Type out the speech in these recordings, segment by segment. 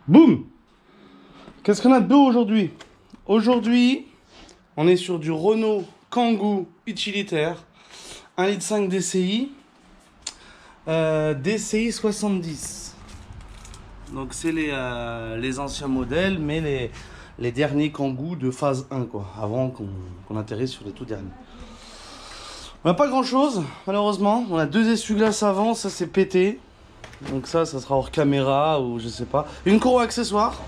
Boum! Qu'est-ce qu'on a de beau aujourd'hui? Aujourd'hui, on est sur du Renault Kangoo utilitaire, 1,5 litre DCI, DCI 70. Donc c'est les anciens modèles, mais les derniers Kangoo de phase 1, quoi, avant qu'on atterrisse sur les tout derniers. On n'a pas grand chose, malheureusement. On a deux essuie-glaces avant, ça c'est pété. Donc ça sera hors caméra ou je sais pas. Une courroie accessoire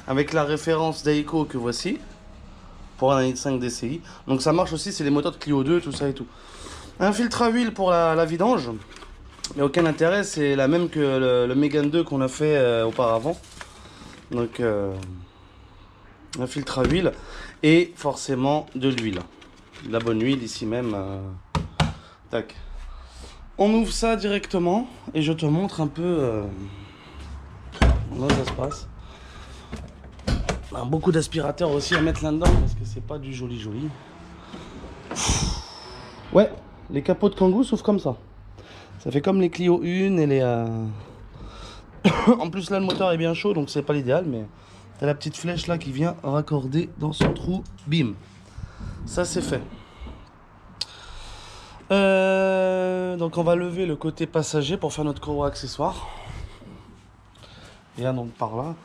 avec la référence Dayco que voici pour un 1,5 litre DCI. Donc ça marche aussi, c'est les moteurs de Clio 2, tout ça et tout. Un filtre à huile pour la vidange. Mais aucun intérêt, c'est la même que le Mégane 2 qu'on a fait auparavant. Donc un filtre à huile et forcément de l'huile. De la bonne huile ici même. Tac. On ouvre ça directement et je te montre un peu comment ça se passe. On a beaucoup d'aspirateurs aussi à mettre là-dedans parce que c'est pas du joli. Ouais, les capots de Kangoo s'ouvrent comme ça. Ça fait comme les Clio 1 et les... En plus là le moteur est bien chaud donc c'est pas l'idéal, mais t'as la petite flèche là qui vient raccorder dans son trou. Bim. Ça c'est fait. Donc on va lever le côté passager pour faire notre courroie accessoire. Viens donc par là.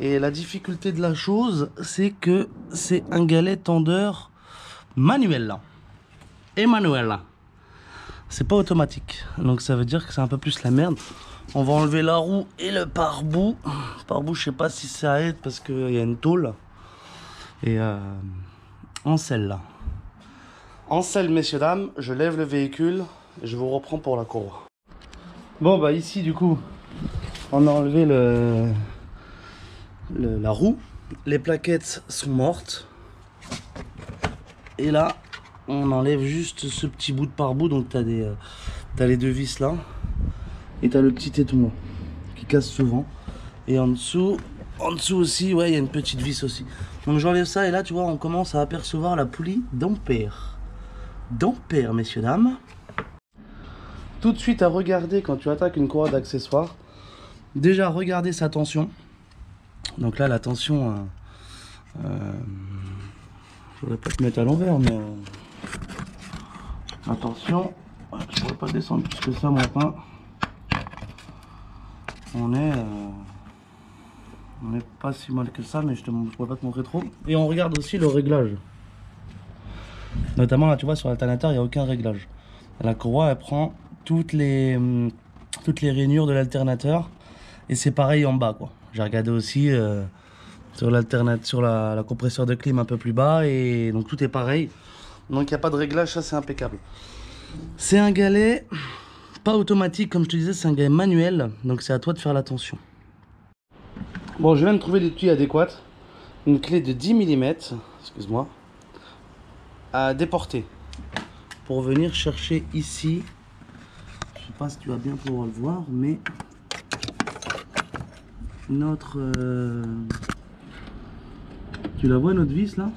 Et la difficulté de la chose, c'est que c'est un galet tendeur manuel là. Et manuel là. C'est pas automatique. Donc ça veut dire que c'est un peu plus la merde. On va enlever la roue et le pare-bout. Le pare-bout, je sais pas si ça aide parce qu'il y a une tôle. Et en selle là. En selle, messieurs, dames, je lève le véhicule et je vous reprends pour la courroie. Bon, bah ici, du coup, on a enlevé la roue. Les plaquettes sont mortes. Et là, on enlève juste ce petit bout de pare-bout. Donc, t'as les deux vis là. Et t'as le petit éton qui casse souvent. Et en dessous aussi, ouais, il y a une petite vis aussi. Donc, j'enlève ça et là, tu vois, on commence à apercevoir la poulie d'ampère. D'ampère, messieurs, dames. Tout de suite à regarder quand tu attaques une courroie d'accessoires. Déjà, regardez sa tension. Donc là, la tension... je voudrais pas te mettre à l'envers, mais... attention, je pourrais pas descendre plus que ça, mon pain. On est pas si mal que ça, mais je pourrais pas te montrer trop. Et on regarde aussi le réglage. Notamment là, tu vois, sur l'alternateur, il n'y a aucun réglage. La courroie, elle prend toutes les rainures de l'alternateur. Et c'est pareil en bas, quoi. J'ai regardé aussi sur la compresseur de clim un peu plus bas. Et donc tout est pareil. Donc il n'y a pas de réglage, ça c'est impeccable. C'est un galet pas automatique, comme je te disais, c'est un galet manuel. Donc c'est à toi de faire l'attention. Bon, je viens de trouver l'étui adéquat. Une clé de 10 mm, excuse-moi, à déporter pour venir chercher ici. Je sais pas si tu vas bien pouvoir le voir, mais notre tu la vois, notre vis là,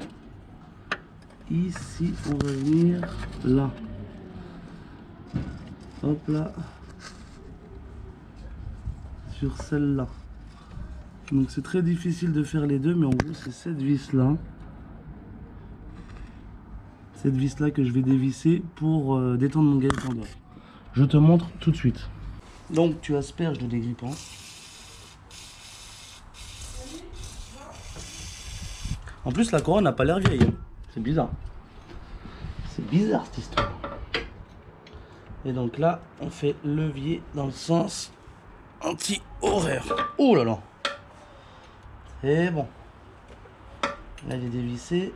ici on va venir là, hop là, sur celle-là. Donc c'est très difficile de faire les deux, mais en gros c'est cette vis là. Cette vis là que je vais dévisser pour détendre mon galet tendeur. Je te montre tout de suite. Donc tu asperges de dégrippant. En plus la courroie n'a pas l'air vieille. C'est bizarre. C'est bizarre cette histoire. Et donc là on fait levier dans le sens anti-horaire. Oh là là. Et bon. Là il est dévissé.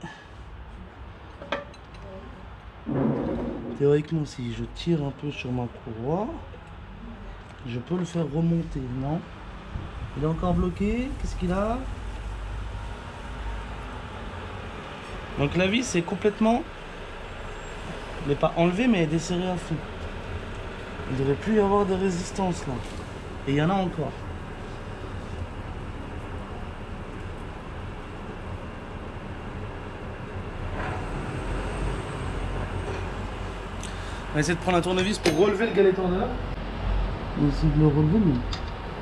Théoriquement, si je tire un peu sur ma courroie, je peux le faire remonter. Non, il est encore bloqué. Qu'est-ce qu'il a? Donc la vis est complètement, elle n'est pas enlevée, mais elle est desserrée à fond. Il ne devrait plus y avoir de résistance là. Et il y en a encore. On va essayer de prendre un tournevis pour relever le galet tendeur. On va essayer de le relever, mais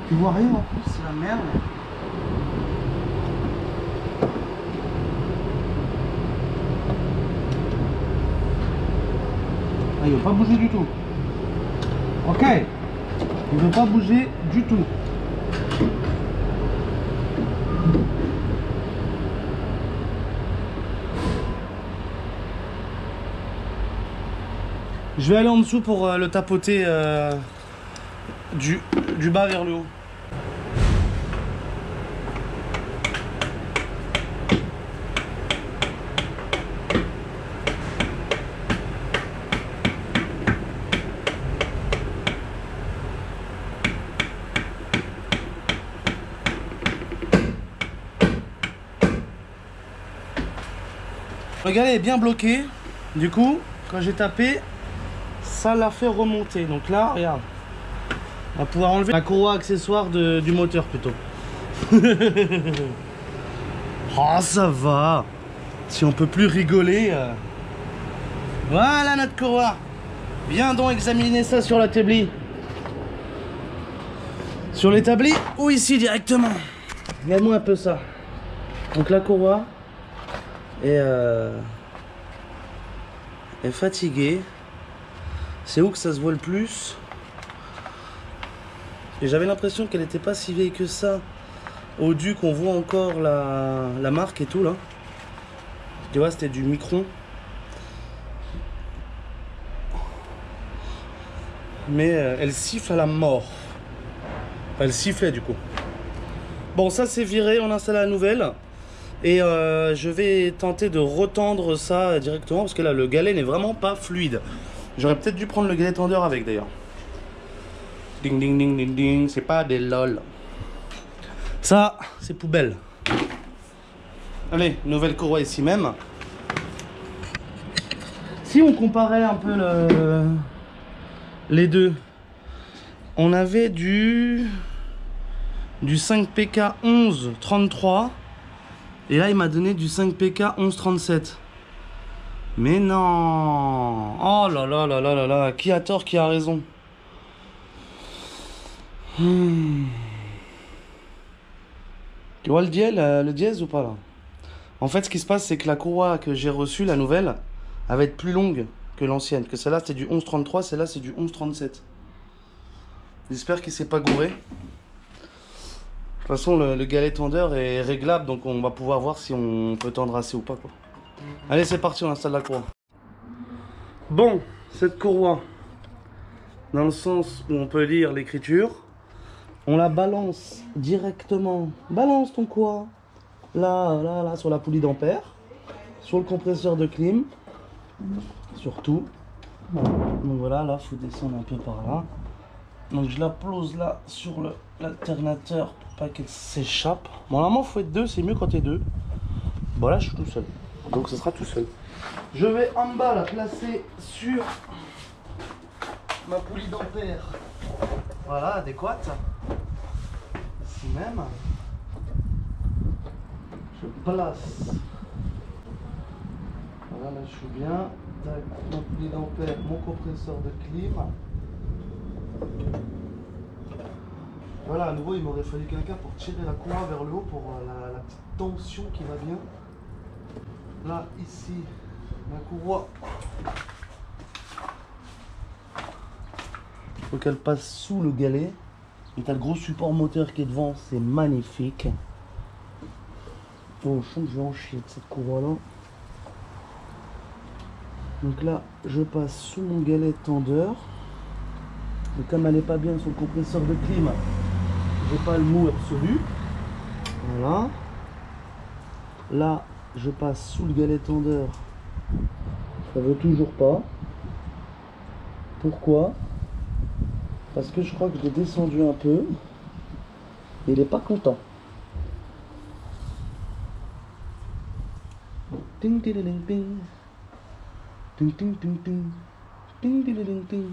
tu vois rien en plus, c'est la merde. veut pas bouger du tout. Ok. Il veut pas bouger du tout. Je vais aller en dessous pour le tapoter du bas vers le haut. Le galet est bien bloqué, du coup, quand j'ai tapé, ça l'a fait remonter. Donc là, regarde, on va pouvoir enlever la courroie accessoire du moteur plutôt. Oh, ça va. Si on peut plus rigoler. Voilà notre courroie. Viens donc examiner ça sur la l'établi. Sur l'établi ou ici directement. Regarde-moi un peu ça. Donc la courroie est fatiguée. C'est où que ça se voit le plus? Et j'avais l'impression qu'elle n'était pas si vieille que ça. Au Duc, on voit encore la marque et tout là. Tu vois, c'était du Micron. Mais elle siffle à la mort. Enfin, elle sifflait du coup. Bon, ça c'est viré, on installe la nouvelle. Et je vais tenter de retendre ça directement parce que là, le galet n'est vraiment pas fluide. J'aurais peut-être dû prendre le galet tendeur avec d'ailleurs. Ding ding ding ding ding, c'est pas des lol. Ça, c'est poubelle. Allez, nouvelle courroie ici même. Si on comparait un peu les deux, on avait du 5PK 1133 et là il m'a donné du 5PK 1137. Mais non! Oh là là là là là là! Qui a tort, qui a raison? Tu vois le dièse ou pas là? En fait, ce qui se passe, c'est que la courroie que j'ai reçue, la nouvelle, elle va être plus longue que l'ancienne. Que celle-là, c'était du 1133, celle-là, c'est du 1137. J'espère qu'il s'est pas gouré. De toute façon, le galet tendeur est réglable, donc on va pouvoir voir si on peut tendre assez ou pas, quoi. Allez, c'est parti, on installe la courroie. Bon, cette courroie, dans le sens où on peut lire l'écriture, on la balance directement. Balance ton quoi? Là, sur la poulie d'ampère, sur le compresseur de clim, surtout. Donc voilà, là, faut descendre un peu par là. Donc je la pose là sur l'alternateur pour pas qu'elle s'échappe. Bon, normalement, faut être deux, c'est mieux quand t'es deux. Bon, là, je suis tout seul. Donc ce sera tout seul. Je vais en bas la placer sur ma poulie d'ampère. Voilà, adéquate. Ici même. Je place. Voilà, là je suis bien. Ma poulie d'ampère, mon compresseur de clim. Voilà, à nouveau, il m'aurait fallu quelqu'un pour tirer la courroie vers le haut pour la petite tension qui va bien. Là, ici, la courroie. Il faut qu'elle passe sous le galet. Et t'as le gros support moteur qui est devant, c'est magnifique. Oh, je sens que je vais en chier de cette courroie-là. Donc là, je passe sous mon galet tendeur. Et comme elle n'est pas bien sur le compresseur de clim, j'ai pas le mou absolu. Voilà. Là, je passe sous le galet tendeur. Ça veut toujours pas. Pourquoi? Parce que je crois que je l'ai descendu un peu. Et il n'est pas content. Ting ting ting ting. Ting ting ting ting. Ting ting ting ting.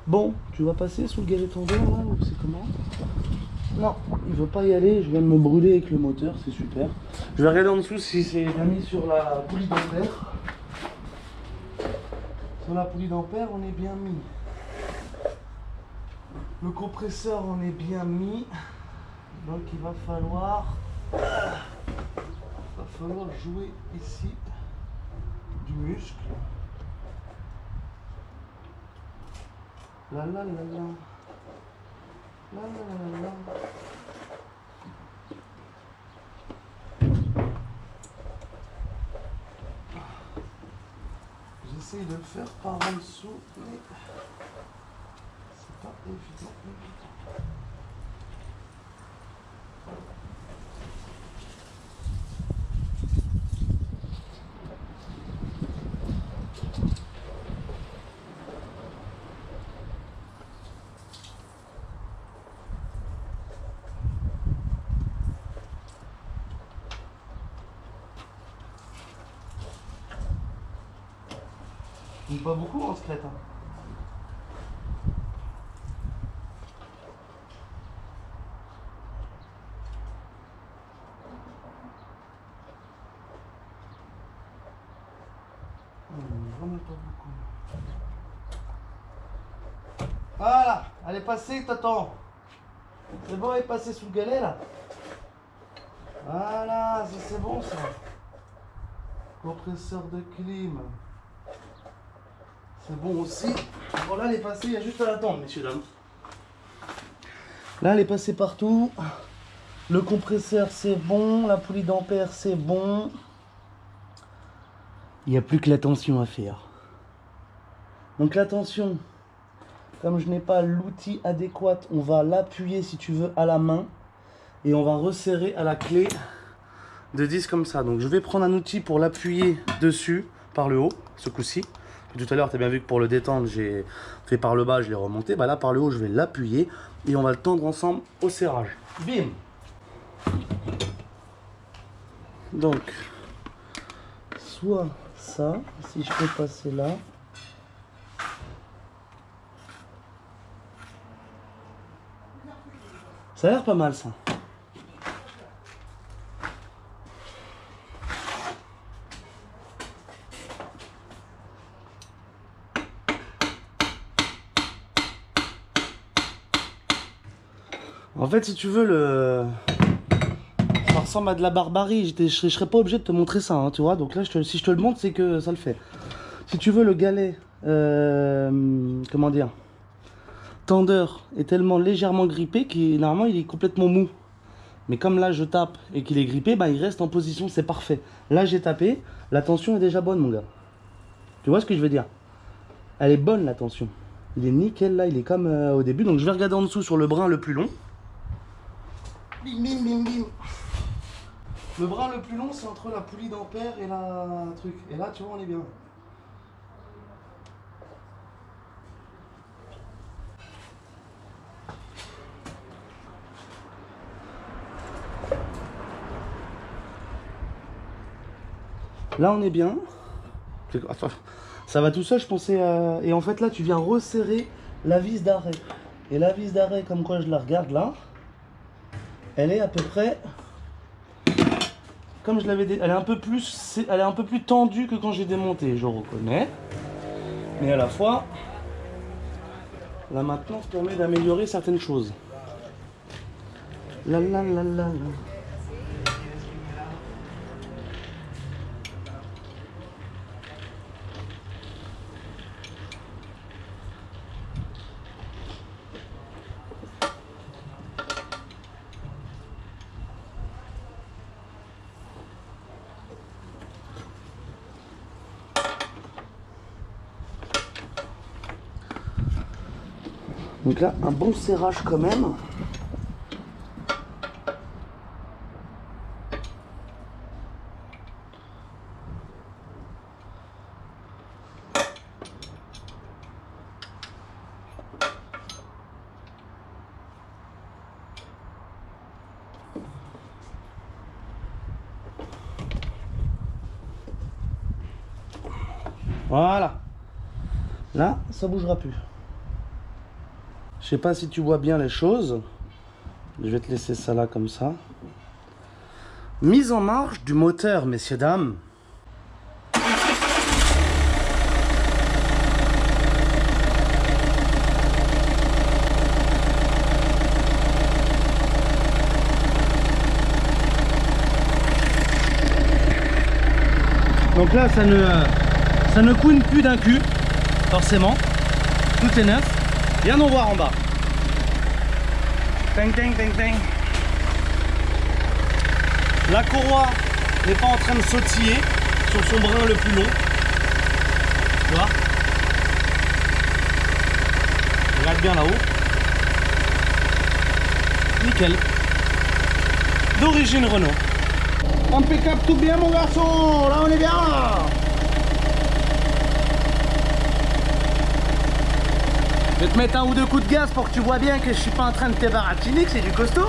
Bon, tu vas passer sous le galet tendeur là ou c'est comment? Non, il veut pas y aller, je viens de me brûler avec le moteur, c'est super. Je vais regarder en dessous si c'est bien mis sur la poulie d'ampère. Sur la poulie d'ampère, on est bien mis. Le compresseur, on est bien mis. Donc il va falloir jouer ici du muscle. La la la la. La la la la. J'essaye de le faire par en dessous, mais c'est pas évident. Pas beaucoup en secret. Hein. Vraiment pas beaucoup. Voilà, elle est passée, t'attends. C'est bon, elle est passée sous le galet là. Voilà, ça c'est bon ça. Compresseur de clim. C'est bon aussi. Bon là elle est passée, il y a juste à l'attendre, messieurs dames. Là elle est passée partout. Le compresseur c'est bon, la poulie d'ampère c'est bon. Il n'y a plus que la tension à faire. Donc la tension, comme je n'ai pas l'outil adéquat, on va l'appuyer si tu veux à la main. Et on va resserrer à la clé de 10 comme ça. Donc je vais prendre un outil pour l'appuyer dessus, par le haut, ce coup-ci. Tout à l'heure, tu as bien vu que pour le détendre, j'ai fait par le bas, je l'ai remonté. Bah là, par le haut, je vais l'appuyer et on va le tendre ensemble au serrage. Bim! Donc, soit ça, si je peux passer là. Ça a l'air pas mal, ça. En fait, si tu veux, ça ressemble à de la barbarie. Je serais pas obligé de te montrer ça, hein, tu vois. Donc là, si je te le montre, c'est que ça le fait. Si tu veux, le galet, comment dire, tendeur est tellement légèrement grippé qu'il normalement il est complètement mou. Mais comme là, je tape et qu'il est grippé, bah, il reste en position, c'est parfait. Là, j'ai tapé, la tension est déjà bonne, mon gars. Tu vois ce que je veux dire? Elle est bonne, la tension. Il est nickel, là, il est comme au début. Donc, je vais regarder en dessous sur le brin le plus long. Bim, bim, bim, bim. Le brin le plus long, c'est entre la poulie d'ampère et la truc. Et là, tu vois, on est bien. Là, on est bien. Attends, ça va tout seul, je pensais... Et en fait, là, tu viens resserrer la vis d'arrêt. Et la vis d'arrêt, comme quoi je la regarde là, elle est à peu près... Comme je l'avais dit, elle est un peu plus tendue que quand j'ai démonté, je reconnais. Mais à la fois, la maintenance permet d'améliorer certaines choses. La la la la la. Donc là, un bon serrage quand même. Voilà. Là, ça bougera plus. Je sais pas si tu vois bien les choses. Je vais te laisser ça là comme ça. Mise en marche du moteur, messieurs, dames. Donc là, ça ne couine plus d'un cul, forcément. Tout est neuf. Viens nous voir en bas. Ting, ting, ting, ting. La courroie n'est pas en train de sautiller sur son brin le plus long. Tu vois? Regarde bien là-haut. Nickel. D'origine Renault. Impeccable, tout bien mon garçon. Là on est bien là. Je vais te mettre un ou deux coups de gaz pour que tu vois bien que je suis pas en train de t'ébaratiner, que c'est du costaud.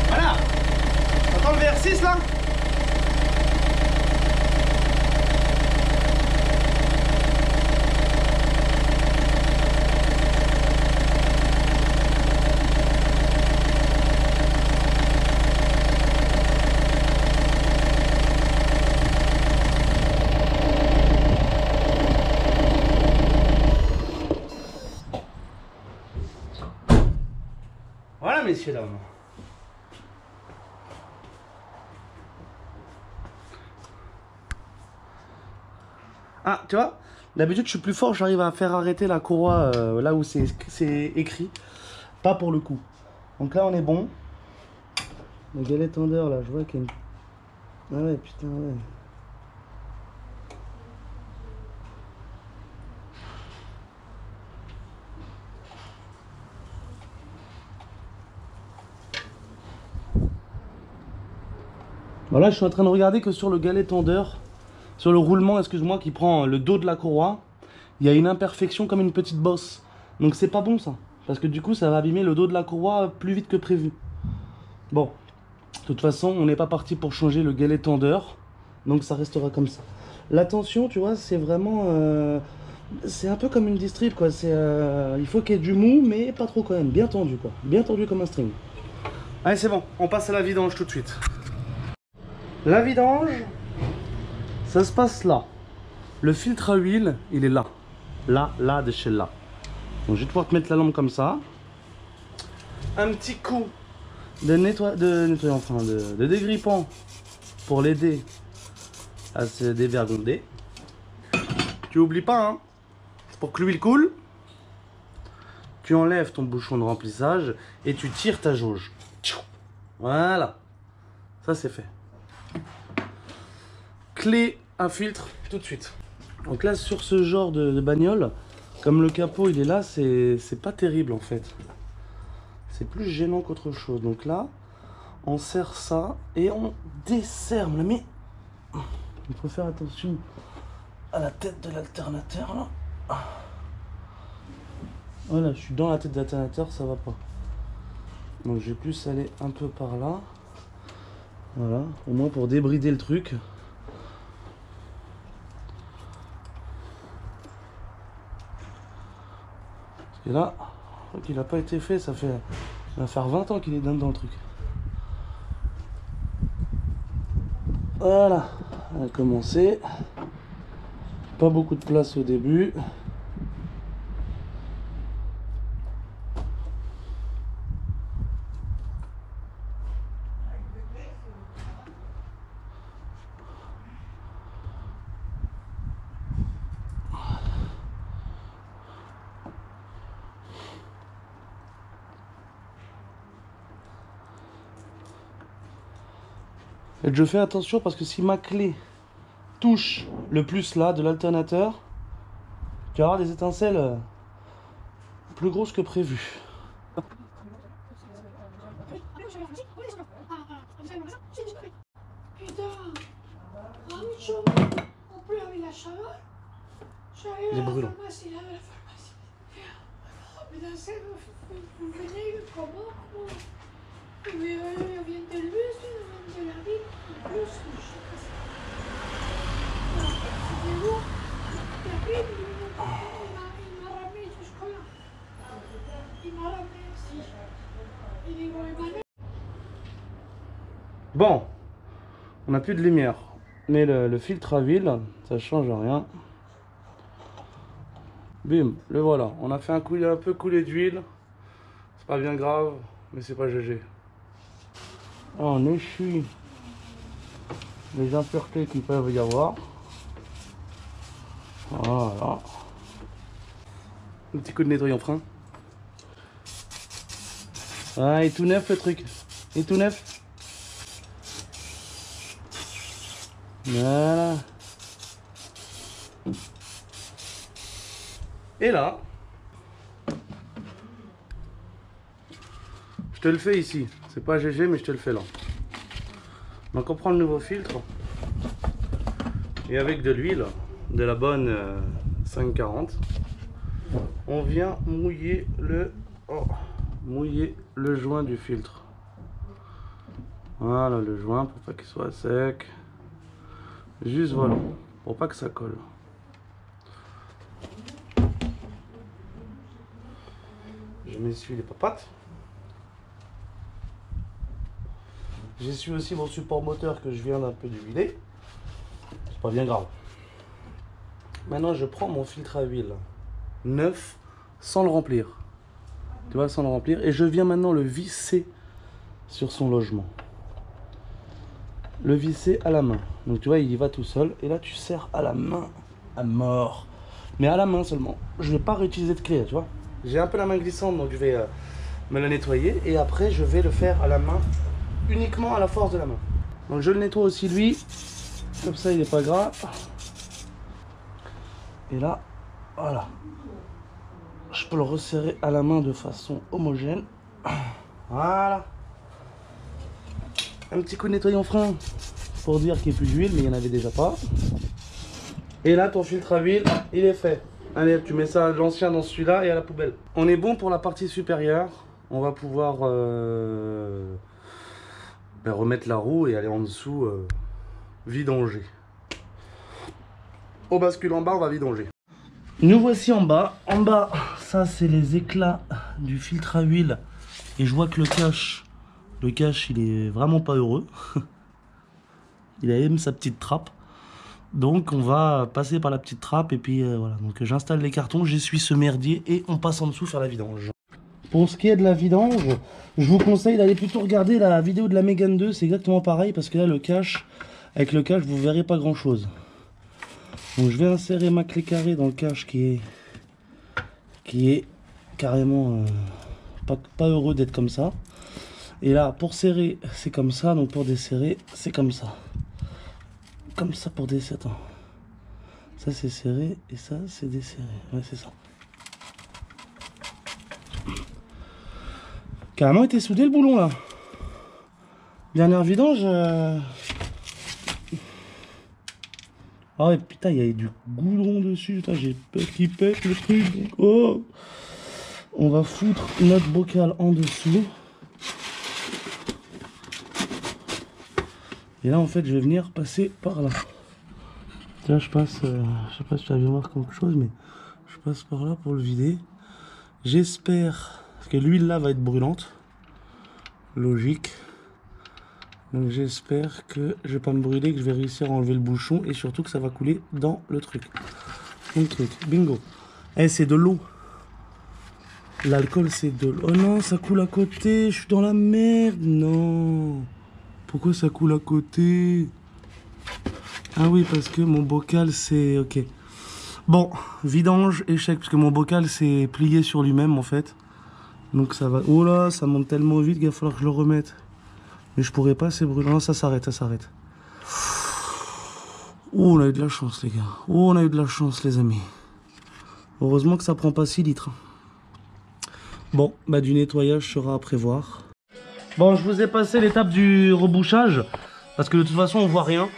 Voilà. T'entends le VR6 là? Voilà, messieurs, dames. Ah, tu vois, d'habitude, je suis plus fort, j'arrive à faire arrêter la courroie là où c'est écrit. Pas pour le coup. Donc là, on est bon. Le galet tendeur, là, je vois qu'il y a une... Ah ouais, putain, ouais. Voilà, je suis en train de regarder que sur le galet tendeur, sur le roulement, excuse-moi, qui prend le dos de la courroie, il y a une imperfection comme une petite bosse. Donc c'est pas bon ça, parce que du coup ça va abîmer le dos de la courroie plus vite que prévu. Bon, de toute façon, on n'est pas parti pour changer le galet tendeur, donc ça restera comme ça. La tension, tu vois, c'est vraiment... c'est un peu comme une distrib, quoi. Il faut qu'il y ait du mou, mais pas trop quand même, bien tendu, quoi. Bien tendu comme un string. Allez, c'est bon, on passe à la vidange tout de suite. La vidange, ça se passe là. Le filtre à huile, il est là. Là, de chez là. Donc je vais pouvoir te mettre la lampe comme ça. Un petit coup de nettoyant, enfin de dégrippant pour l'aider à se dévergonder. Tu oublies pas, hein, c'est pour que l'huile coule. Tu enlèves ton bouchon de remplissage et tu tires ta jauge. Voilà, ça c'est fait. Clé à filtre tout de suite. Donc là, sur ce genre de bagnole, comme le capot il est là, c'est pas terrible en fait. C'est plus gênant qu'autre chose. Donc là, on serre ça et on desserre. Mais il faut faire attention à la tête de l'alternateur là. Voilà, je suis dans la tête de l'alternateur, ça va pas. Donc je vais plus aller un peu par là. Voilà, au moins pour débrider le truc. Et là, je crois qu'il n'a pas été fait, ça va faire 20 ans qu'il est dans le truc. Voilà, on va commencer. Pas beaucoup de place au début. Et je fais attention parce que si ma clé touche le plus là de l'alternateur, tu vas avoir des étincelles plus grosses que prévu. Putain, on peut avec la chaleur. Il est brûlant. Mais vous venez comment? Mais on vient de l'huile, on vient de la ville. En plus, je sais pas si... C'était lourd. Et après, il m'a ramené jusque-là. Il m'a ramené aussi. Il est bon, Bon, on n'a plus de lumière. Mais le filtre à huile, ça change rien. Bim, le voilà. On a fait un peu couler d'huile. C'est pas bien grave, mais c'est pas GG. On essuie les impuretés qu'il peuvent y avoir. Voilà. Un petit coup de nettoyant frein. Ah, il est tout neuf le truc. Il est tout neuf. Voilà. Et là, je te le fais ici. C'est pas GG, mais je te le fais là. Donc on prend le nouveau filtre. Et avec de l'huile, de la bonne 540, on vient mouiller le joint du filtre. Voilà le joint pour pas qu'il soit sec. Juste voilà, pour pas que ça colle. Je m'essuie les papates. J'essuie aussi mon support moteur que je viens d'un peu d'huiler. C'est pas bien grave. Maintenant je prends mon filtre à huile neuf sans le remplir. Tu vois, sans le remplir. Et je viens maintenant le visser sur son logement. Le visser à la main. Donc tu vois, il y va tout seul. Et là tu serres à la main à mort. Mais à la main seulement. Je ne vais pas réutiliser de clé, tu vois. J'ai un peu la main glissante, donc je vais me la nettoyer. Et après je vais le faire à la main. Uniquement à la force de la main. Donc je le nettoie aussi lui. Comme ça il n'est pas gras. Et là, voilà. Je peux le resserrer à la main de façon homogène. Voilà. Un petit coup de nettoyant frein pour dire qu'il n'y a plus d'huile, mais il n'y en avait déjà pas. Et là, ton filtre à huile, il est fait. Allez, tu mets ça à l'ancien dans celui-là et à la poubelle. On est bon pour la partie supérieure. On va pouvoir remettre la roue et aller en dessous vidanger. On bascule en bas, on va vidanger. Nous voici en bas. En bas, ça c'est les éclats du filtre à huile. Et je vois que le cache, il est vraiment pas heureux. Il a même sa petite trappe. Donc on va passer par la petite trappe et puis voilà. Donc j'installe les cartons, j'essuie ce merdier et on passe en dessous faire la vidange. Pour ce qui est de la vidange, je vous conseille d'aller plutôt regarder la vidéo de la Mégane 2. C'est exactement pareil parce que là le cache, avec le cache vous verrez pas grand chose. Donc je vais insérer ma clé carrée dans le cache qui est carrément pas heureux d'être comme ça. Et là pour serrer c'est comme ça, donc pour desserrer c'est comme ça. Comme ça pour desserrer. Attends. Ça c'est serré et ça c'est desserré. Ouais c'est ça. Carrément été soudé le boulon là. Dernière vidange. Ah ouais putain il y a du goudron dessus. J'ai peur qu'il pète le truc. Oh. On va foutre notre bocal en dessous. Et là en fait je vais venir passer par là. Là je passe, je sais pas si tu as vu voir quelque chose, mais je passe par là pour le vider. J'espère que l'huile là va être brûlante. Logique. Donc j'espère que je vais pas me brûler, que je vais réussir à enlever le bouchon et surtout que ça va couler dans le truc. Bingo. Eh c'est de l'eau. L'alcool c'est de l'eau. Oh non ça coule à côté, je suis dans la merde. Non. Pourquoi ça coule à côté? Ah oui, parce que mon bocal, c'est... Ok. Bon, vidange, échec, parce que mon bocal, c'est plié sur lui-même, en fait. Donc ça va... Oh là, ça monte tellement vite qu'il va falloir que je le remette. Mais je pourrais pas, c'est brûlant. Non, ça s'arrête, ça s'arrête. Oh, on a eu de la chance, les gars. Oh, on a eu de la chance, les amis. Heureusement que ça prend pas 6 litres. Bon, bah du nettoyage sera à prévoir. Bon, je vous ai passé l'étape du rebouchage, parce que de toute façon, on voit rien.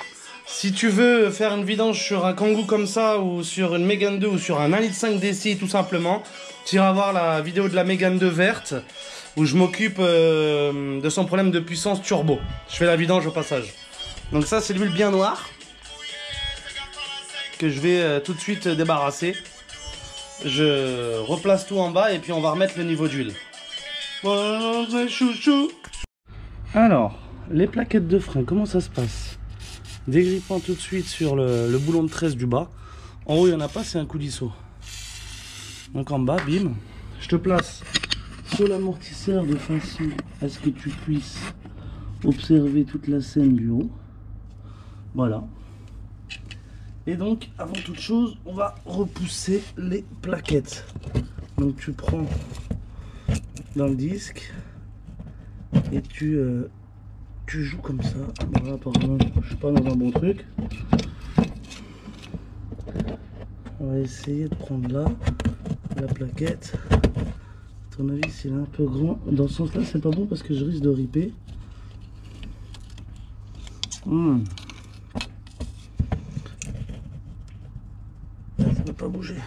Si tu veux faire une vidange sur un Kangoo comme ça, ou sur une Mégane 2, ou sur un 1,5 litre DCI, tout simplement, tu iras voir la vidéo de la Mégane 2 verte, où je m'occupe de son problème de puissance turbo. Je fais la vidange au passage. Donc ça, c'est l'huile bien noire, que je vais tout de suite débarrasser. Je replace tout en bas, et puis on va remettre le niveau d'huile. Alors, les plaquettes de frein, comment ça se passe? Dégrippant tout de suite sur le boulon de 13 du bas. En haut, il n'y en a pas, c'est un coulisseau. Donc en bas, bim, je te place sur l'amortisseur de façon à ce que tu puisses observer toute la scène du haut. Voilà. Et donc, avant toute chose, on va repousser les plaquettes. Donc tu prends dans le disque et tu joues comme ça. Voilà, apparemment, je suis pas dans un bon truc. On va essayer de prendre là la plaquette. À ton avis, s'il est un peu grand, dans ce sens-là, c'est pas bon parce que je risque de ripper. Ça ne veut pas bouger.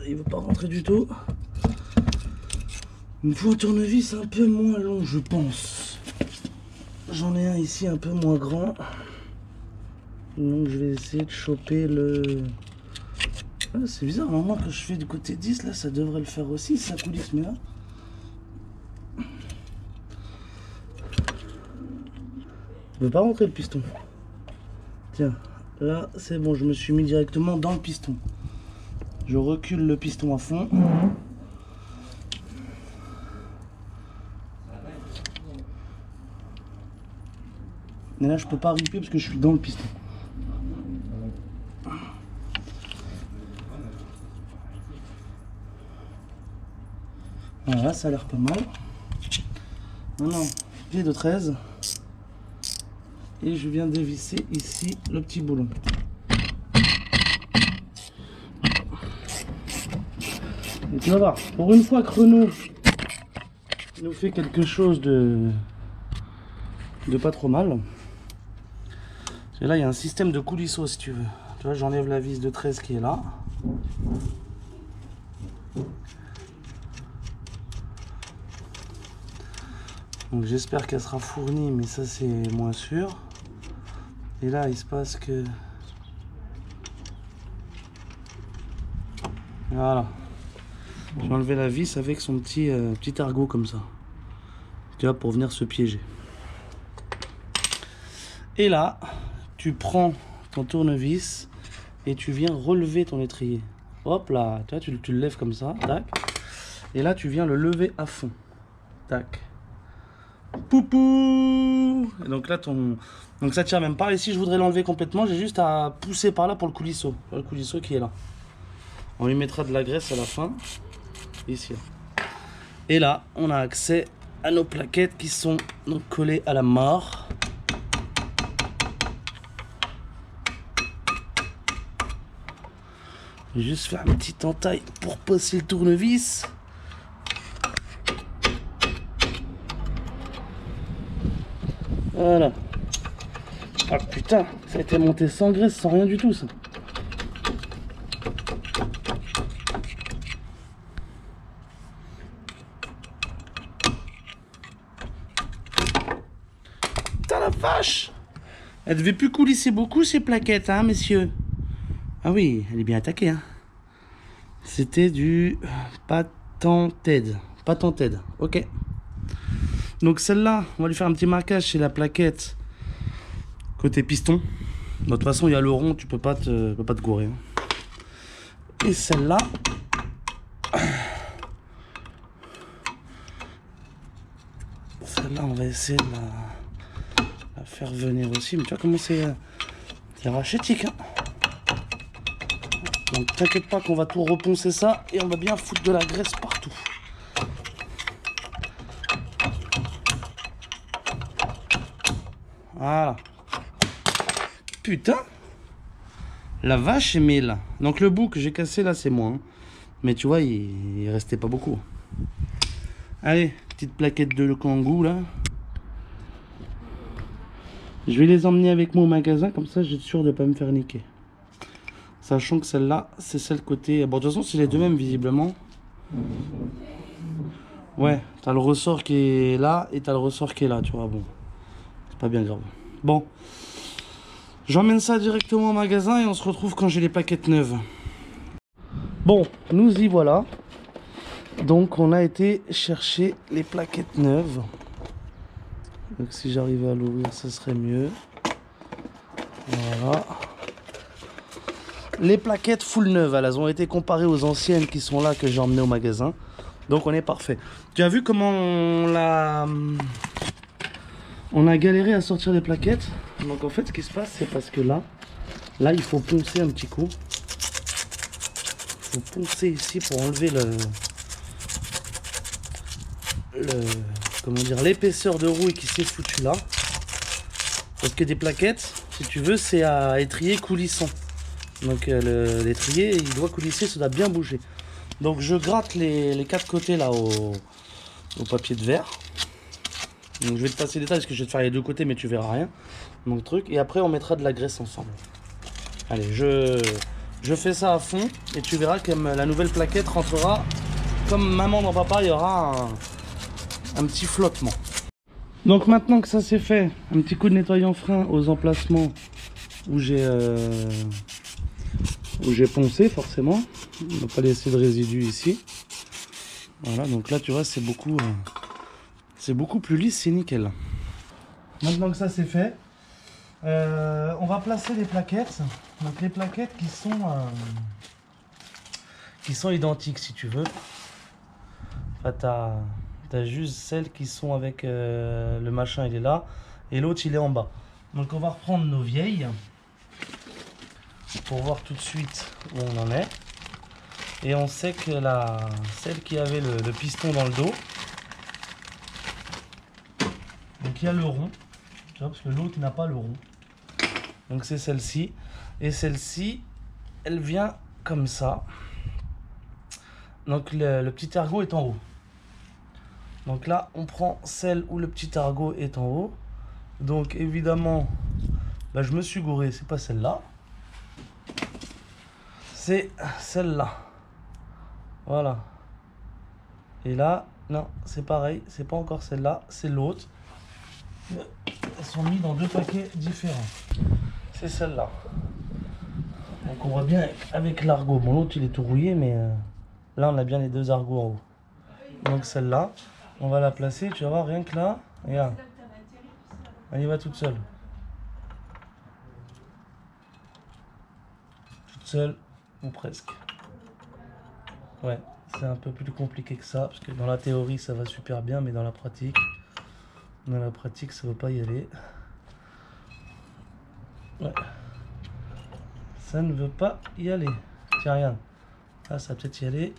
Il veut pas rentrer du tout. Il me faut un tournevis un peu moins long, je pense. J'en ai un ici un peu moins grand. Donc je vais essayer de choper le... Ah, c'est bizarre, normalement que je fais du côté 10, là ça devrait le faire aussi, ça coulisse, mais là... Il veut pas rentrer le piston. Tiens, là c'est bon, je me suis mis directement dans le piston. Je recule le piston à fond. Mais là je peux pas ripper parce que je suis dans le piston. Voilà, ça a l'air pas mal. Maintenant, pied de 13. Et je viens dévisser ici le petit boulon. Et tu vas voir, pour une fois que Renault nous fait quelque chose de pas trop mal. Et là, il y a un système de coulisseau si tu veux. Tu vois, j'enlève la vis de 13 qui est là. Donc j'espère qu'elle sera fournie, mais ça c'est moins sûr. Et là il se passe que... Voilà. J'ai enlevé la vis avec son petit ergot comme ça. Tu vois, pour venir se piéger. Et là, tu prends ton tournevis et tu viens relever ton étrier. Hop là, tu vois, tu le lèves comme ça, tac. Et là tu viens le lever à fond. Tac. Poupou. Et donc là donc ça tient même pas. Et si je voudrais l'enlever complètement, j'ai juste à pousser par là pour le coulisseau. Le coulisseau qui est là. On lui mettra de la graisse à la fin. Ici. Et là, on a accès à nos plaquettes qui sont donc collées à la mort. Je vais juste faire un petit entaille pour passer le tournevis. Voilà. Ah putain, ça a été monté sans graisse, sans rien du tout ça. Putain la vache! Elle devait plus coulisser beaucoup ces plaquettes, hein, messieurs? Ah oui, elle est bien attaquée, hein. C'était du Patented. Patented, ok. Donc celle-là, on va lui faire un petit marquage chez la plaquette côté piston. De toute façon, il y a le rond, tu peux pas te gourer. Et celle-là, on va essayer de la faire venir aussi. Mais tu vois comment c'est rachétique, hein. Donc t'inquiète pas qu'on va tout reponcer ça et on va bien foutre de la graisse partout. Voilà. Putain. La vache est mille. Donc le bout que j'ai cassé là c'est moins. Mais tu vois il restait pas beaucoup. Allez, petite plaquette de Kangoo là. Je vais les emmener avec moi au magasin. Comme ça j'ai sûr de pas me faire niquer. Sachant que celle-là c'est celle côté... Bon de toute façon c'est les deux mêmes visiblement. Ouais, t'as le ressort qui est là et t'as le ressort qui est là, tu vois, bon. C'est pas bien grave. Bon. J'emmène ça directement au magasin et on se retrouve quand j'ai les plaquettes neuves. Bon, nous y voilà. Donc on a été chercher les plaquettes neuves. Donc si j'arrivais à l'ouvrir, ce serait mieux. Voilà. Les plaquettes full neuves, elles ont été comparées aux anciennes qui sont là que j'ai emmenées au magasin. Donc on est parfait. Tu as vu comment on a galéré à sortir les plaquettes. Donc en fait ce qui se passe, c'est parce que là il faut poncer un petit coup. Il faut poncer ici pour enlever comment dire, l'épaisseur de rouille qui s'est foutue là. Parce que des plaquettes, si tu veux, c'est à étrier coulissant. Donc l'étrier, il doit coulisser, ça doit bien bouger. Donc je gratte les quatre côtés là au papier de verre. Donc je vais te passer les détails parce que je vais te faire les deux côtés mais tu verras rien. Donc truc. Et après on mettra de la graisse ensemble. Allez, je fais ça à fond et tu verras que la nouvelle plaquette rentrera comme maman dans papa, il y aura un petit flottement. Donc maintenant que ça c'est fait, un petit coup de nettoyant frein aux emplacements où j'ai poncé forcément. On va pas laisser de résidus ici. Voilà, donc là tu vois c'est beaucoup plus lisse, c'est nickel. Maintenant que ça c'est fait, on va placer les plaquettes. Donc les plaquettes qui sont identiques si tu veux. Enfin, t'as juste celles qui sont avec le machin, il est là, et l'autre il est en bas. Donc on va reprendre nos vieilles pour voir tout de suite où on en est. Et on sait que celle qui avait le piston dans le dos, donc il y a le rond, tu vois, parce que l'autre n'a pas le rond. Donc c'est celle-ci. Et celle-ci, elle vient comme ça. Donc le petit ergot est en haut. Donc là, on prend celle où le petit ergot est en haut. Donc évidemment, bah, je me suis gouré, c'est pas celle-là. C'est celle-là. Voilà. Et là, non, c'est pareil, c'est pas encore celle-là, c'est l'autre. Elles sont mises dans deux paquets différents. C'est celle-là. Donc on voit bien avec l'argot. Bon, l'autre il est tout rouillé, mais là on a bien les deux argots en haut. Donc celle-là, on va la placer, tu vas voir, rien que là, regarde. Elle y va toute seule. Toute seule, ou presque. Ouais, c'est un peu plus compliqué que ça, parce que dans la théorie ça va super bien, mais dans la pratique ça va pas y aller. Ouais. Ça ne veut pas y aller. Tiens, regarde. Là, ça va peut-être y aller.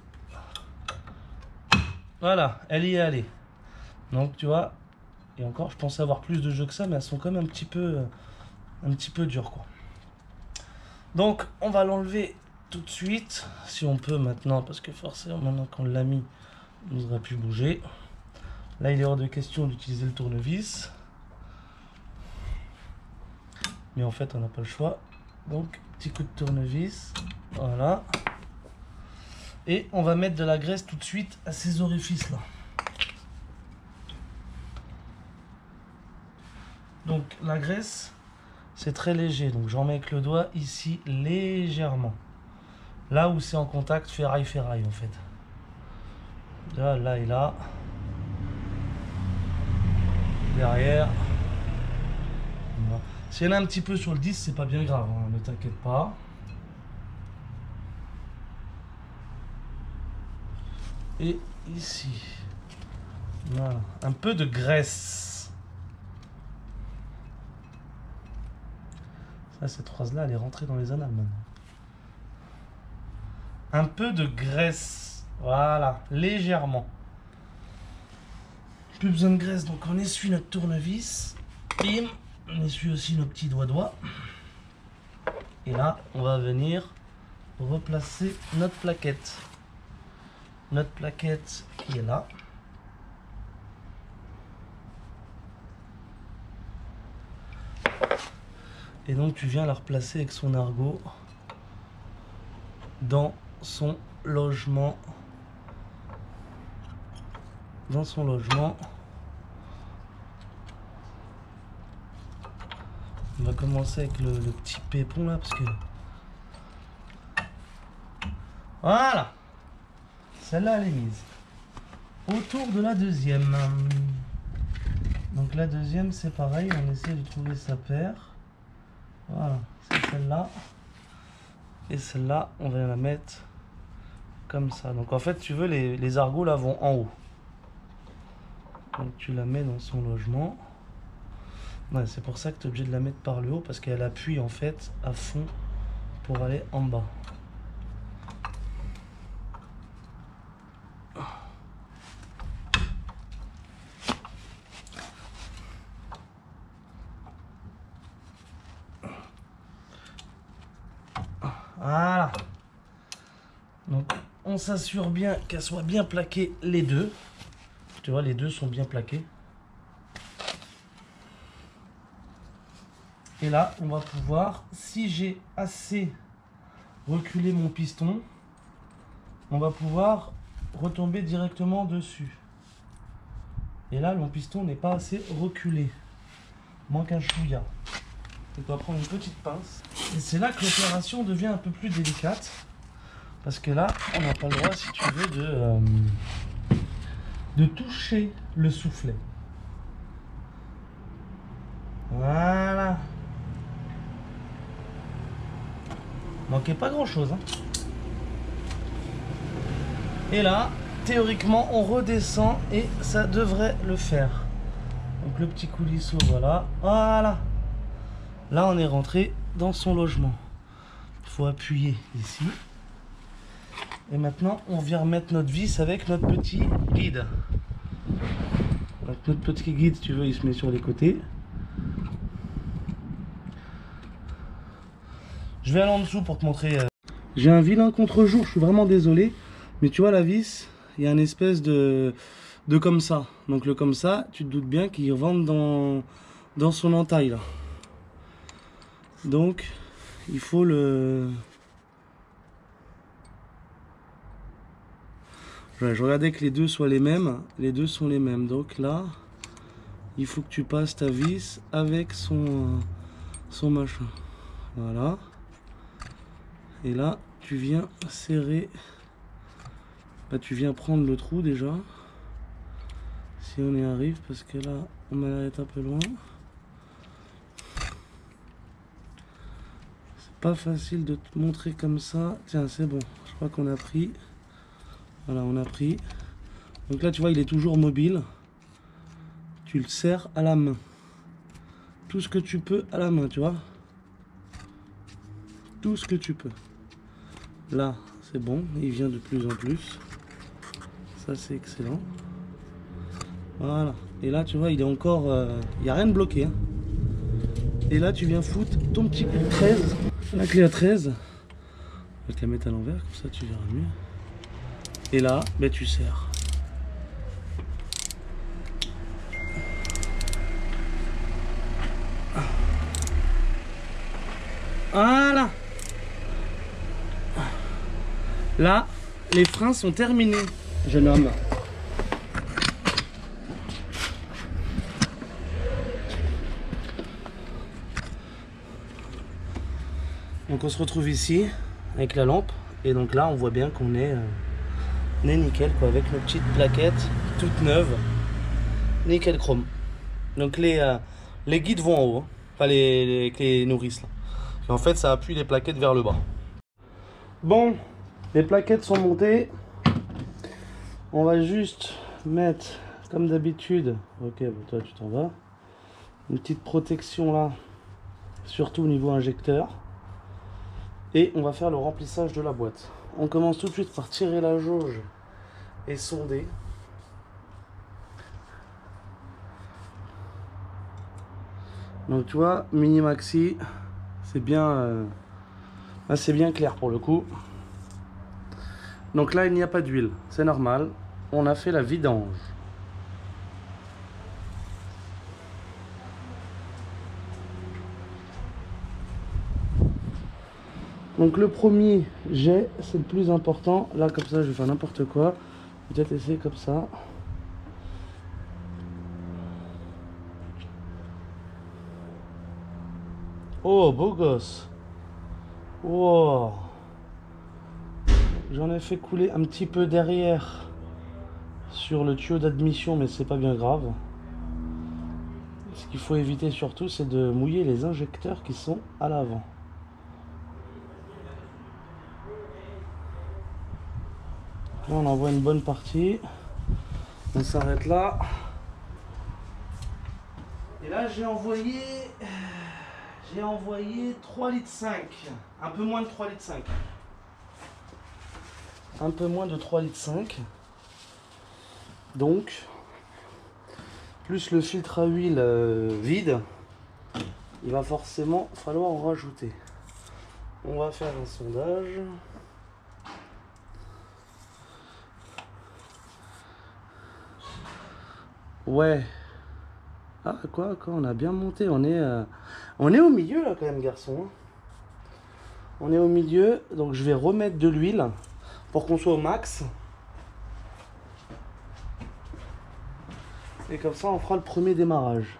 Voilà, elle y est allée. Donc, tu vois, et encore, je pensais avoir plus de jeux que ça, mais elles sont quand même un petit peu dures, quoi. Donc, on va l'enlever tout de suite, si on peut maintenant, parce que forcément, maintenant qu'on l'a mis, on n'aura plus bouger. Là, il est hors de question d'utiliser le tournevis. Mais en fait, on n'a pas le choix. Donc, petit coup de tournevis. Voilà. Et on va mettre de la graisse tout de suite à ces orifices-là. Donc, la graisse, c'est très léger. Donc, j'en mets avec le doigt ici, légèrement. Là où c'est en contact ferraille-ferraille, en fait. Là et là. Derrière. Voilà. S'il y en a un petit peu sur le disque, c'est pas bien grave, hein, ne t'inquiète pas. Et ici, voilà, un peu de graisse. Ça, cette phrase-là, elle est rentrée dans les annales maintenant. Un peu de graisse, voilà, légèrement. Plus besoin de graisse, donc on essuie notre tournevis. Bim, on essuie aussi nos petits doigts. Et là, on va venir replacer notre plaquette. Notre plaquette qui est là. Et donc tu viens la replacer avec son ergot dans son logement. Dans son logement. On va commencer avec le petit pépon là parce que... Voilà. Celle-là elle est mise. Autour de la deuxième. Donc la deuxième c'est pareil, on essaie de trouver sa paire. Voilà, c'est celle-là. Et celle-là, on va la mettre comme ça. Donc en fait, tu veux, les argots là vont en haut. Donc tu la mets dans son logement. Ouais, c'est pour ça que tu es obligé de la mettre par le haut, parce qu'elle appuie en fait à fond pour aller en bas. Voilà. Donc on s'assure bien qu'elles soient bien plaquées les deux. Tu vois, les deux sont bien plaqués. Et là, on va pouvoir, si j'ai assez reculé mon piston, on va pouvoir retomber directement dessus. Et là, mon piston n'est pas assez reculé. Manque un chouïa. Donc on va prendre une petite pince. Et c'est là que l'opération devient un peu plus délicate. Parce que là, on n'a pas le droit, si tu veux, de toucher le soufflet. Voilà. Manquait pas grand chose. Hein. Et là, théoriquement, on redescend et ça devrait le faire. Donc le petit coulisseau, voilà. Voilà. Là, on est rentré dans son logement. Il faut appuyer ici. Et maintenant, on vient remettre notre vis avec notre petit guide. Donc, notre petit guide, si tu veux, il se met sur les côtés. Je vais aller en dessous pour te montrer. J'ai un vilain contre-jour, je suis vraiment désolé. Mais tu vois, la vis, il y a une espèce de comme ça. Donc le comme ça, tu te doutes bien qu'il rentre dans son entaille là. Donc, il faut le... Ouais, je regardais que les deux soient les mêmes. Les deux sont les mêmes. Donc là, il faut que tu passes ta vis avec son machin. Voilà. Et là, tu viens serrer. Là, tu viens prendre le trou déjà. Si on y arrive, parce que là, on va être un peu loin. C'est pas facile de te montrer comme ça. Tiens, c'est bon. Je crois qu'on a pris. Voilà, on a pris. Donc là, tu vois, il est toujours mobile. Tu le serres à la main. Tout ce que tu peux à la main, tu vois. Tout ce que tu peux. Là, c'est bon. Il vient de plus en plus. Ça, c'est excellent. Voilà. Et là, tu vois, il est encore... il n'y a rien de bloqué. Hein. Et là, tu viens foutre ton petit clé 13. La clé à 13. Je vais te la mettre à l'envers, comme ça, tu verras mieux. Et là, ben, tu serres. Voilà. Là, les freins sont terminés, jeune homme. Donc on se retrouve ici avec la lampe. Et donc là, on voit bien qu'on est nickel quoi, avec nos petites plaquettes toutes neuves. Nickel chrome. Donc les guides vont en haut. Hein. Enfin les clés nourrices là. Et en fait, ça appuie les plaquettes vers le bas. Bon, les plaquettes sont montées. On va juste mettre, comme d'habitude, ok, bon, toi tu t'en vas, une petite protection là, surtout au niveau injecteur. Et on va faire le remplissage de la boîte. On commence tout de suite par tirer la jauge et sonder. Donc tu vois, mini maxi, c'est bien, c'est bien clair pour le coup. Donc là, il n'y a pas d'huile, c'est normal. On a fait la vidange. Donc le premier jet, c'est le plus important. Là, comme ça, je vais faire n'importe quoi. Peut-être essayer comme ça. Oh, beau gosse. Wow. J'en ai fait couler un petit peu derrière sur le tuyau d'admission, mais c'est pas bien grave. Ce qu'il faut éviter surtout, c'est de mouiller les injecteurs qui sont à l'avant. Là, on envoie une bonne partie. On s'arrête là. Et là, j'ai envoyé 3,5 litres. Un peu moins de 3,5 litres. Un peu moins de 3,5 litres. Donc, plus le filtre à huile vide, il va forcément falloir en rajouter. On va faire un sondage. Ouais. Ah, quoi, on a bien monté. On est au milieu, là, quand même, garçon. On est au milieu. Donc, je vais remettre de l'huile pour qu'on soit au max. Et comme ça, on fera le premier démarrage.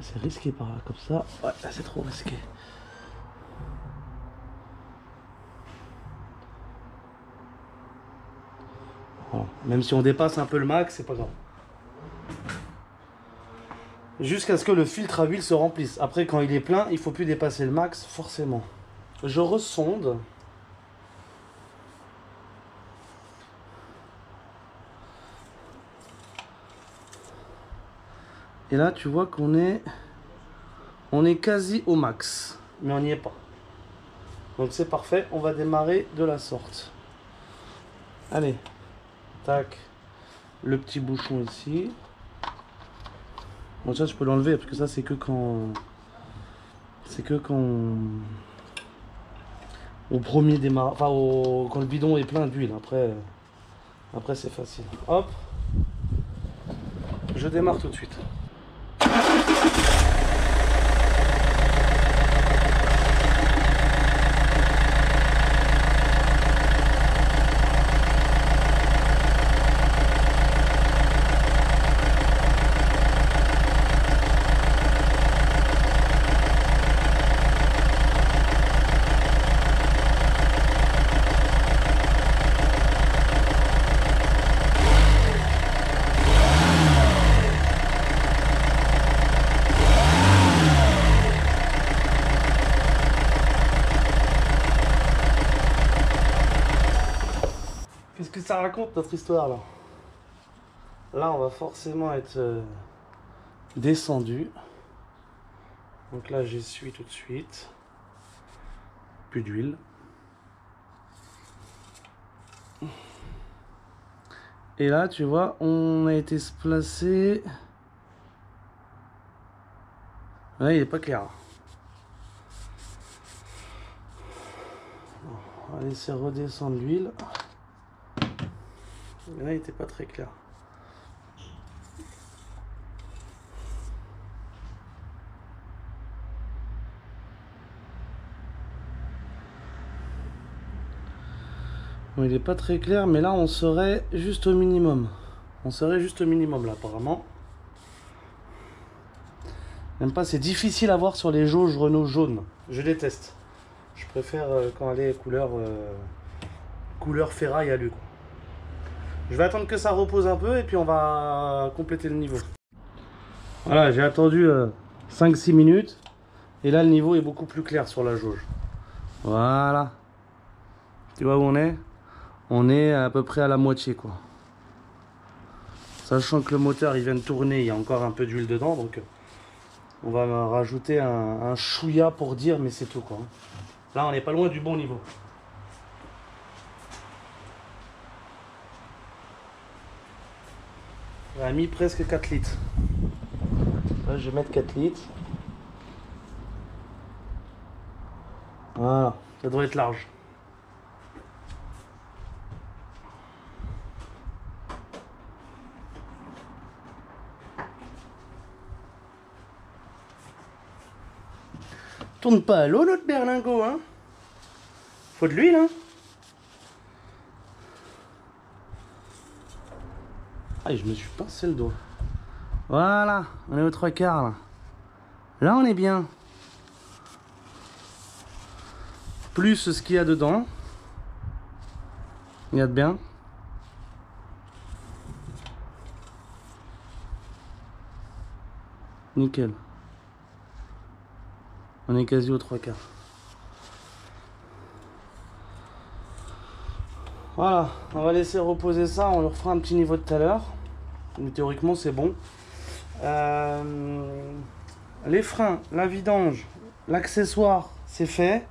C'est risqué par là, comme ça. Ouais, là, c'est trop risqué. Voilà. Même si on dépasse un peu le max, c'est pas grave. Jusqu'à ce que le filtre à huile se remplisse. Après, quand il est plein, il faut plus dépasser le max, forcément. Je ressonde. Et là, tu vois qu'on est quasi au max. Mais on n'y est pas. Donc c'est parfait. On va démarrer de la sorte. Allez. Tac. Le petit bouchon ici. Bon, ça, je peux l'enlever parce que ça, c'est que quand... Au premier démarrage... Enfin, quand le bidon est plein d'huile. Après c'est facile. Hop. Je démarre tout de suite. Qu'est-ce que ça raconte notre histoire là? Là on va forcément être descendu. Donc là j'essuie tout de suite. Plus d'huile. Et là tu vois on a été se placer. Ouais, il est pas clair. On va laisser redescendre l'huile. Là, il n'était pas très clair. Bon, il n'est pas très clair, mais là, on serait juste au minimum. On serait juste au minimum, là, apparemment. Même pas, c'est difficile à voir sur les jauges Renault jaunes. Je déteste. Je préfère quand elle est couleur ferraille à lui. Je vais attendre que ça repose un peu et puis on va compléter le niveau. Voilà, j'ai attendu 5-6 minutes et là le niveau est beaucoup plus clair sur la jauge. Voilà. Tu vois où on est? On est à peu près à la moitié quoi. Sachant que le moteur il vient de tourner, il y a encore un peu d'huile dedans donc on va rajouter un chouïa pour dire mais c'est tout quoi. Là on n'est pas loin du bon niveau. On a mis presque 4 litres. Là, je vais mettre 4 litres. Voilà, ça doit être large. Tourne pas à l'eau notre berlingot, hein. Faut de l'huile, hein. Ah, je me suis pincé le doigt. Voilà, on est aux 3/4 là. Là, on est bien. Plus ce qu'il y a dedans. Regarde bien. Nickel. On est quasi aux 3/4. Voilà, on va laisser reposer ça, on leur fera un petit niveau de tout à l'heure. Mais théoriquement c'est bon. Les freins, la vidange, l'accessoire, c'est fait.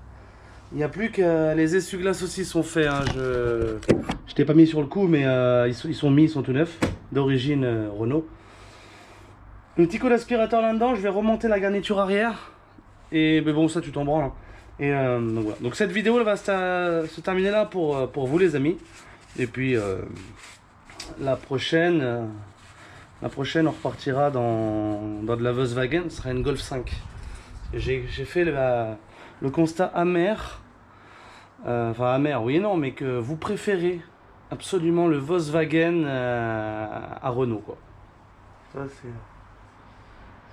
Il n'y a plus que les essuie-glaces aussi sont faits. Hein. Je t'ai pas mis sur le coup, mais ils sont mis, ils sont tout neufs, d'origine Renault. Un petit coup d'aspirateur là-dedans, je vais remonter la garniture arrière. Et mais bon, ça tu t'en branles. Hein. Et donc voilà. Donc cette vidéo elle va se terminer là pour vous les amis. Et puis la prochaine on repartira dans de la Volkswagen. Ce sera une Golf 5. J'ai fait le constat amer. Enfin amer, oui et non, mais que vous préférez absolument le Volkswagen à Renault quoi. Ça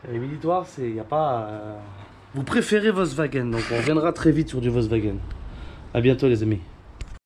c'est rédhibitoire, il n'y a pas. Vous préférez Volkswagen, donc on reviendra très vite sur du Volkswagen. A bientôt les amis.